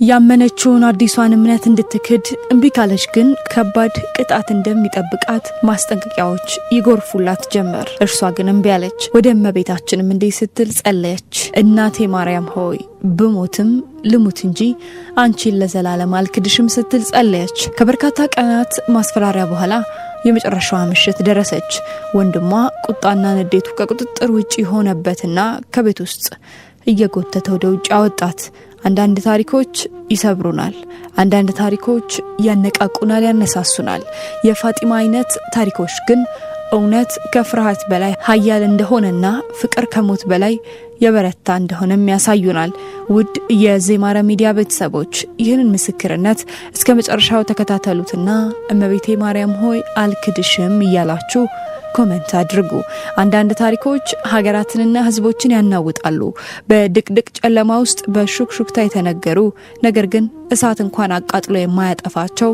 ያመነችውን አዲሷን እምነት እንድትክድ እምቢ ካለች ግን ከባድ ቅጣት እንደሚጠብቃት ማስጠንቀቂያዎች ይጎርፉላት ጀመር። እርሷ ግን እምቢ አለች። ወደ እመቤታችንም እንዲህ ስትል ጸለየች። እናቴ ማርያም ሆይ ብሞትም ልሙት እንጂ አንቺን ለዘላለም አልክድሽም ስትል ጸለየች። ከበርካታ ቀናት ማስፈራሪያ በኋላ የመጨረሻዋ ምሽት ደረሰች። ወንድሟ ቁጣና ንዴቱ ከቁጥጥር ውጪ ሆነበትና ከቤት ውስጥ እየጎተተ ወደ ውጭ አወጣት። አንዳንድ ታሪኮች ይሰብሩናል፣ አንዳንድ ታሪኮች ያነቃቁናል፣ ያነሳሱናል። የፋጢማ አይነት ታሪኮች ግን እውነት ከፍርሃት በላይ ኃያል እንደሆነና ፍቅር ከሞት በላይ የበረታ እንደሆነም ያሳዩናል። ውድ የዜማረ ሚዲያ ቤተሰቦች ይህንን ምስክርነት እስከ መጨረሻው ተከታተሉትና እመቤቴ ማርያም ሆይ አልክድሽም እያላችሁ ኮሜንት አድርጉ። አንዳንድ ታሪኮች ሀገራትንና ህዝቦችን ያናውጣሉ። በድቅድቅ ጨለማ ውስጥ በሹክሹክታ የተነገሩ ነገር ግን እሳት እንኳን አቃጥሎ የማያጠፋቸው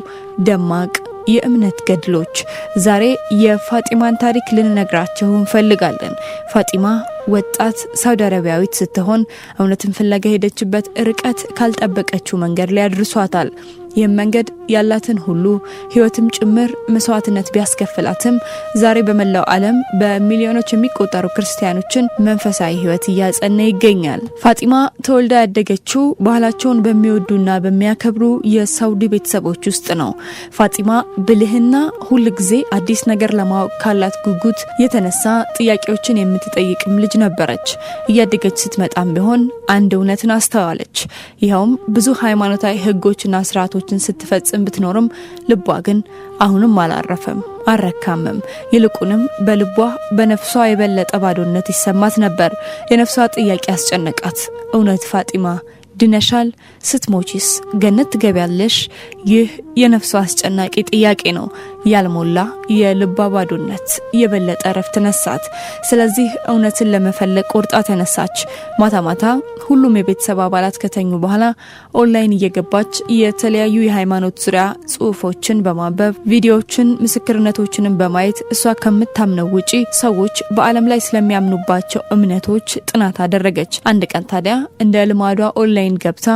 ደማቅ የእምነት ገድሎች። ዛሬ የፋጢማን ታሪክ ልንነግራችሁ እንፈልጋለን። ፋጢማ ወጣት ሳውዲ አረቢያዊት ስትሆን እውነትን ፍለጋ ሄደችበት ርቀት ካልጠበቀችው መንገድ ላይ አድርሷታል። ይህም መንገድ ያላትን ሁሉ ህይወትም ጭምር መስዋዕትነት ቢያስከፍላትም ዛሬ በመላው ዓለም በሚሊዮኖች የሚቆጠሩ ክርስቲያኖችን መንፈሳዊ ህይወት እያጸነ ይገኛል። ፋጢማ ተወልዳ ያደገችው ባህላቸውን በሚወዱና በሚያከብሩ የሳውዲ ቤተሰቦች ውስጥ ነው። ፋጢማ ብልህና ሁሉ ጊዜ አዲስ ነገር ለማወቅ ካላት ጉጉት የተነሳ ጥያቄዎችን የምትጠይቅም ልጅ ነበረች። እያደገች ስትመጣም ቢሆን አንድ እውነትን አስተዋለች። ይኸውም ብዙ ሃይማኖታዊ ህጎችና ስርዓቶችን ስትፈጽም ብትኖርም ልቧ ግን አሁንም አላረፈም፣ አረካምም። ይልቁንም በልቧ በነፍሷ የበለጠ ባዶነት ይሰማት ነበር። የነፍሷ ጥያቄ አስጨነቃት። እውነት ፋጢማ ድነሻል? ስትሞቺስ ገነት ትገቢያለሽ? ይህ የነፍሷ አስጨናቂ ጥያቄ ነው። ያልሞላ የልቧ ባዶነት የበለጠ ረፍት ነሳት። ስለዚህ እውነትን ለመፈለግ ቆርጣ ተነሳች። ማታ ማታ ሁሉም የቤተሰብ አባላት ከተኙ በኋላ ኦንላይን እየገባች የተለያዩ የሃይማኖት ዙሪያ ጽሁፎችን በማንበብ ቪዲዮዎችን፣ ምስክርነቶችንም በማየት እሷ ከምታምነው ውጪ ሰዎች በዓለም ላይ ስለሚያምኑባቸው እምነቶች ጥናት አደረገች። አንድ ቀን ታዲያ እንደ ልማዷ ኦንላይን ገብታ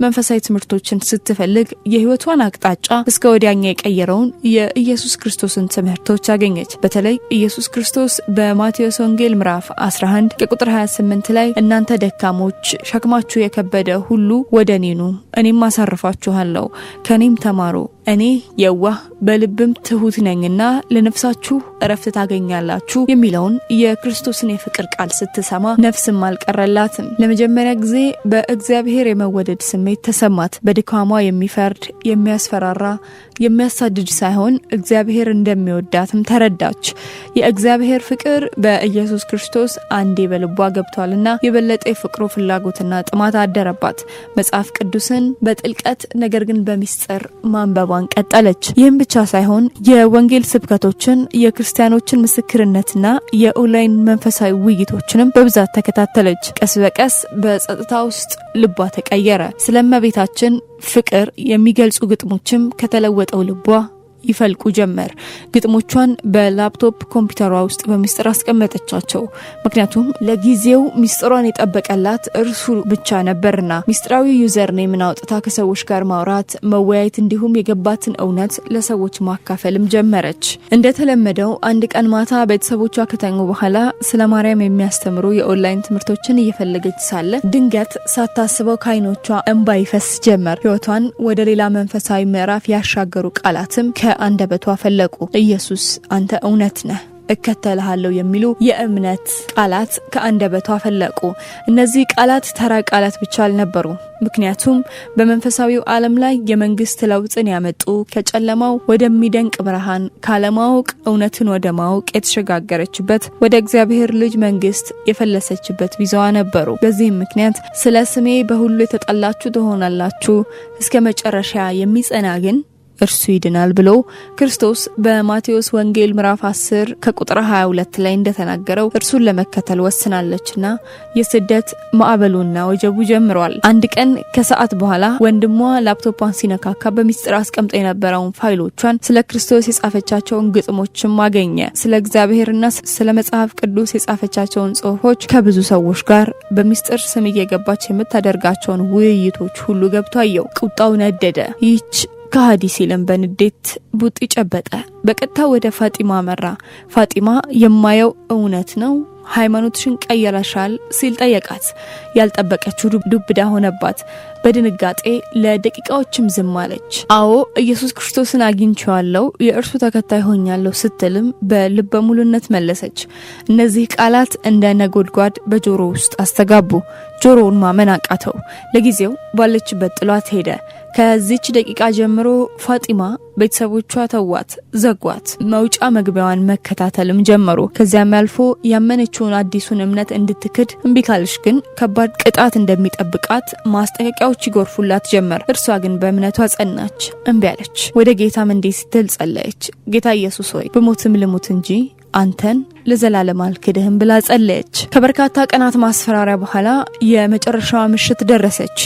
መንፈሳዊ ትምህርቶችን ስትፈልግ የህይወቷን አቅጣጫ እስከ ወዲያኛ የቀየረውን የኢየሱስ ክርስቶስን ትምህርቶች አገኘች። በተለይ ኢየሱስ ክርስቶስ በማቴዎስ ወንጌል ምዕራፍ 11 ከቁጥር 28 ላይ እናንተ ደካሞች ሸክማችሁ የከበደ ሁሉ ወደኔ ኑ እኔም አሳርፋችኋለሁ፣ ከኔም ተማሩ እኔ የዋህ በልብም ትሁት ነኝና ለነፍሳችሁ እረፍት ታገኛላችሁ የሚለውን የክርስቶስን የፍቅር ቃል ስትሰማ ነፍስም አልቀረላትም። ለመጀመሪያ ጊዜ በእግዚአብሔር የመወደድ ስሜት ተሰማት። በድካሟ የሚፈርድ የሚያስፈራራ የሚያሳድድ ሳይሆን እግዚአብሔር እንደሚወዳትም ተረዳች። የእግዚአብሔር ፍቅር በኢየሱስ ክርስቶስ አንዴ በልቧ ገብቷልና የበለጠ ፍቅሩ ፍላጎትና ጥማት አደረባት። መጽሐፍ ቅዱስን በጥልቀት ነገር ግን በሚስጥር ማንበቧን ቀጠለች። ይህም ብቻ ሳይሆን የወንጌል ስብከቶችን፣ የክርስቲያኖችን ምስክርነትና የኦንላይን መንፈሳዊ ውይይቶችንም በብዛት ተከታተለች። ቀስ በቀስ በጸጥታ ውስጥ ልቧ ተቀየረ። ስለእመቤታችን ፍቅር የሚገልጹ ግጥሞችም ከተለወጠው ልቧ ይፈልቁ ጀመር። ግጥሞቿን በላፕቶፕ ኮምፒውተሯ ውስጥ በሚስጥር አስቀመጠቻቸው። ምክንያቱም ለጊዜው ሚስጥሯን የጠበቀላት እርሱ ብቻ ነበርና ሚስጥራዊ ዩዘር ኔምን አውጥታ ከሰዎች ጋር ማውራት፣ መወያየት እንዲሁም የገባትን እውነት ለሰዎች ማካፈልም ጀመረች። እንደተለመደው አንድ ቀን ማታ ቤተሰቦቿ ከተኙ በኋላ ስለ ማርያም የሚያስተምሩ የኦንላይን ትምህርቶችን እየፈለገች ሳለ ድንገት ሳታስበው ከዓይኖቿ እንባ ይፈስ ጀመር። ህይወቷን ወደ ሌላ መንፈሳዊ ምዕራፍ ያሻገሩ ቃላትም አንደበቷ ፈለቁ። ኢየሱስ አንተ እውነት ነህ እከተልሃለሁ የሚሉ የእምነት ቃላት ከአንደበቷ ፈለቁ። እነዚህ ቃላት ተራ ቃላት ብቻ አልነበሩ። ምክንያቱም በመንፈሳዊው ዓለም ላይ የመንግስት ለውጥን ያመጡ፣ ከጨለማው ወደሚደንቅ ብርሃን፣ ካለማወቅ እውነትን ወደ ማወቅ የተሸጋገረችበት፣ ወደ እግዚአብሔር ልጅ መንግስት የፈለሰችበት ቪዛዋ ነበሩ። በዚህም ምክንያት ስለ ስሜ በሁሉ የተጠላችሁ ትሆናላችሁ፣ እስከ መጨረሻ የሚጸና ግን እርሱ ይድናል ብሎ ክርስቶስ በማቴዎስ ወንጌል ምዕራፍ 10 ከቁጥር 22 ላይ እንደተናገረው እርሱን ለመከተል ወስናለችና የስደት ማዕበሉና ወጀቡ ጀምሯል። አንድ ቀን ከሰዓት በኋላ ወንድሟ ላፕቶፓን ሲነካካ በሚስጥር አስቀምጦ የነበረውን ፋይሎቿን ስለ ክርስቶስ የጻፈቻቸውን ግጥሞችም አገኘ። ስለ እግዚአብሔርና ስለ መጽሐፍ ቅዱስ የጻፈቻቸውን ጽሑፎች ከብዙ ሰዎች ጋር በሚስጥር ስም እየገባች የምታደርጋቸውን ውይይቶች ሁሉ ገብቶ አየው። ቁጣው ነደደ። ይህች ከሃዲ ሲልም በንዴት ቡጢ ጨበጠ። በቀጥታ ወደ ፋጢማ አመራ። ፋጢማ የማየው እውነት ነው? ሃይማኖትሽን ቀይረሻል ሲል ጠየቃት። ያልጠበቀችው ዱብዳ ሆነባት። በድንጋጤ ለደቂቃዎችም ዝም አለች። አዎ ኢየሱስ ክርስቶስን አግኝቼዋለሁ፣ የእርሱ ተከታይ ሆኛለሁ ስትልም በልበ ሙሉነት መለሰች። እነዚህ ቃላት እንደ ነጎድጓድ በጆሮ ውስጥ አስተጋቡ። ጆሮውን ማመን አቃተው። ለጊዜው ባለችበት ጥሏት ሄደ። ከዚች ደቂቃ ጀምሮ ፋጢማ ቤተሰቦቿ ተዋት፣ ዘጓት። መውጫ መግቢያዋን መከታተልም ጀመሩ። ከዚያም አልፎ ያመነችውን አዲሱን እምነት እንድትክድ እምቢ ካልሽ ግን ከባድ ቅጣት እንደሚጠብቃት ማስጠንቀቂያዎች ይጎርፉላት ጀመር። እርሷ ግን በእምነቷ ጸናች፣ እምቢ አለች። ወደ ጌታም እንዲህ ስትል ጸለየች። ጌታ ኢየሱስ ሆይ በሞትም ልሙት እንጂ አንተን ለዘላለም አልክድህም ብላ ጸለየች። ከበርካታ ቀናት ማስፈራሪያ በኋላ የመጨረሻዋ ምሽት ደረሰች።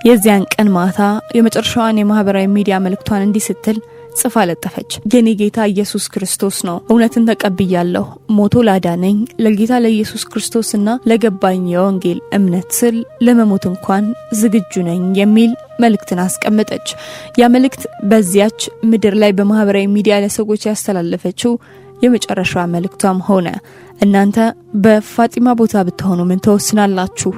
የዚያን ቀን ማታ የመጨረሻዋን የማህበራዊ ሚዲያ መልእክቷን እንዲህ ስትል ጽፋ ለጠፈች። የኔ ጌታ ኢየሱስ ክርስቶስ ነው። እውነትን ተቀብያለሁ። ሞቶ ላዳነኝ ለጌታ ለኢየሱስ ክርስቶስና ለገባኝ የወንጌል እምነት ስል ለመሞት እንኳን ዝግጁ ነኝ የሚል መልእክትን አስቀመጠች። ያ መልእክት በዚያች ምድር ላይ በማህበራዊ ሚዲያ ለሰዎች ያስተላለፈችው የመጨረሻዋ መልእክቷም ሆነ። እናንተ በፋጢማ ቦታ ብትሆኑ ምን ተወስናላችሁ?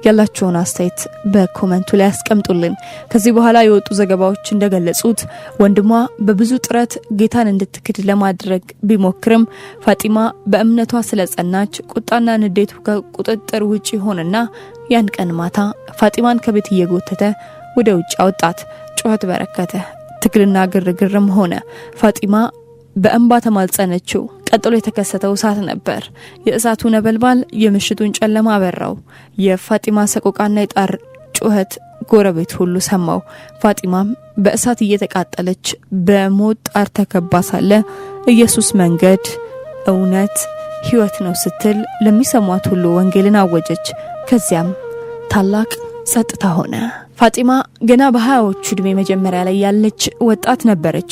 ያላችሁን አስተያየት በኮሜንቱ ላይ አስቀምጡልን። ከዚህ በኋላ የወጡ ዘገባዎች እንደገለጹት ወንድሟ በብዙ ጥረት ጌታን እንድትክድ ለማድረግ ቢሞክርም ፋጢማ በእምነቷ ስለጸናች ቁጣና ንዴቱ ከቁጥጥር ውጪ ሆነና ያን ቀን ማታ ፋጢማን ከቤት እየጎተተ ወደ ውጭ አወጣት። ጩኸት በረከተ፣ ትግልና ግርግርም ሆነ። ፋጢማ በእንባ ተማልጸነችው። ቀጥሎ የተከሰተው እሳት ነበር። የእሳቱ ነበልባል የምሽቱን ጨለማ አበራው። የፋጢማ ሰቆቃና የጣር ጩኸት ጎረቤት ሁሉ ሰማው። ፋጢማም በእሳት እየተቃጠለች በሞት ጣር ተከባ ሳለ ኢየሱስ መንገድ፣ እውነት፣ ሕይወት ነው ስትል ለሚሰሟት ሁሉ ወንጌልን አወጀች። ከዚያም ታላቅ ጸጥታ ሆነ። ፋጢማ ገና በ20ዎቹ ዕድሜ መጀመሪያ ላይ ያለች ወጣት ነበረች።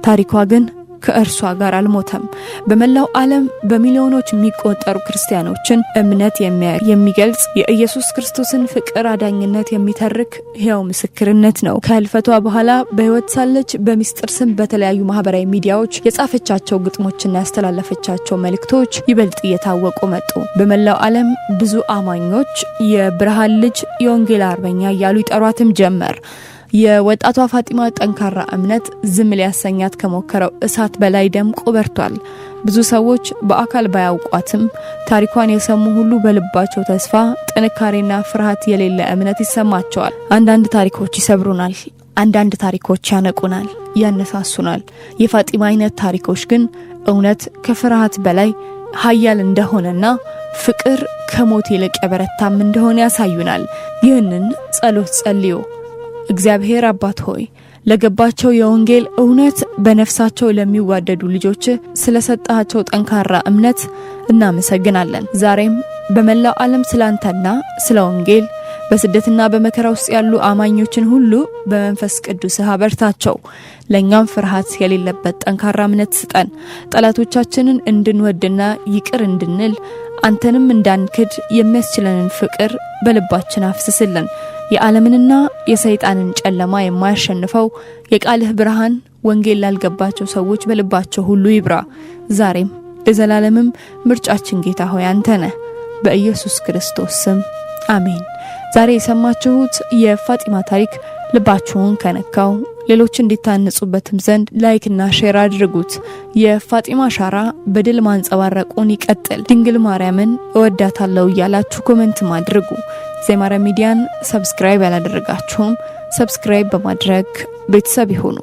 ታሪኳ ግን ከእርሷ ጋር አልሞተም። በመላው ዓለም በሚሊዮኖች የሚቆጠሩ ክርስቲያኖችን እምነት የሚገልጽ የኢየሱስ ክርስቶስን ፍቅር አዳኝነት የሚተርክ ሕያው ምስክርነት ነው። ከህልፈቷ በኋላ በህይወት ሳለች በሚስጥር ስም በተለያዩ ማህበራዊ ሚዲያዎች የጻፈቻቸው ግጥሞችና ያስተላለፈቻቸው መልእክቶች ይበልጥ እየታወቁ መጡ። በመላው ዓለም ብዙ አማኞች የብርሃን ልጅ፣ የወንጌል አርበኛ እያሉ ይጠሯትም ጀመር። የወጣቷ ፋጢማ ጠንካራ እምነት ዝም ሊያሰኛት ከሞከረው እሳት በላይ ደምቆ በርቷል። ብዙ ሰዎች በአካል ባያውቋትም ታሪኳን የሰሙ ሁሉ በልባቸው ተስፋ፣ ጥንካሬና ፍርሃት የሌለ እምነት ይሰማቸዋል። አንዳንድ ታሪኮች ይሰብሩናል፣ አንዳንድ ታሪኮች ያነቁናል፣ ያነሳሱናል። የፋጢማ አይነት ታሪኮች ግን እውነት ከፍርሃት በላይ ኃያል እንደሆነና ፍቅር ከሞት ይልቅ የበረታም እንደሆነ ያሳዩናል። ይህንን ጸሎት ጸልዩ። እግዚአብሔር አባት ሆይ ለገባቸው የወንጌል እውነት በነፍሳቸው ለሚዋደዱ ልጆች ስለሰጣቸው ጠንካራ እምነት እናመሰግናለን። ዛሬም በመላው ዓለም ስላንተና ስለ ወንጌል በስደትና በመከራ ውስጥ ያሉ አማኞችን ሁሉ በመንፈስ ቅዱስ አበርታቸው። ለኛም ፍርሃት የሌለበት ጠንካራ እምነት ስጠን። ጠላቶቻችንን እንድንወድና ይቅር እንድንል አንተንም እንዳንክድ የሚያስችለንን ፍቅር በልባችን አፍስስልን። የዓለምንና የሰይጣንን ጨለማ የማያሸንፈው የቃልህ ብርሃን ወንጌል ላልገባቸው ሰዎች በልባቸው ሁሉ ይብራ። ዛሬም ለዘላለምም ምርጫችን ጌታ ሆይ አንተ ነህ። በኢየሱስ ክርስቶስ ስም አሜን። ዛሬ የሰማችሁት የፋጢማ ታሪክ ልባችሁን ከነካው ሌሎች እንዲታነጹበትም ዘንድ ላይክና ሼር አድርጉት። የፋጢማ አሻራ በድል ማንጸባረቁን ይቀጥል። ድንግል ማርያምን እወዳታለሁ እያላችሁ ኮሜንት ማድርጉ። ዜማራ ሚዲያን ሰብስክራይብ ያላደረጋችሁም ሰብስክራይብ በማድረግ ቤተሰብ ይሁኑ።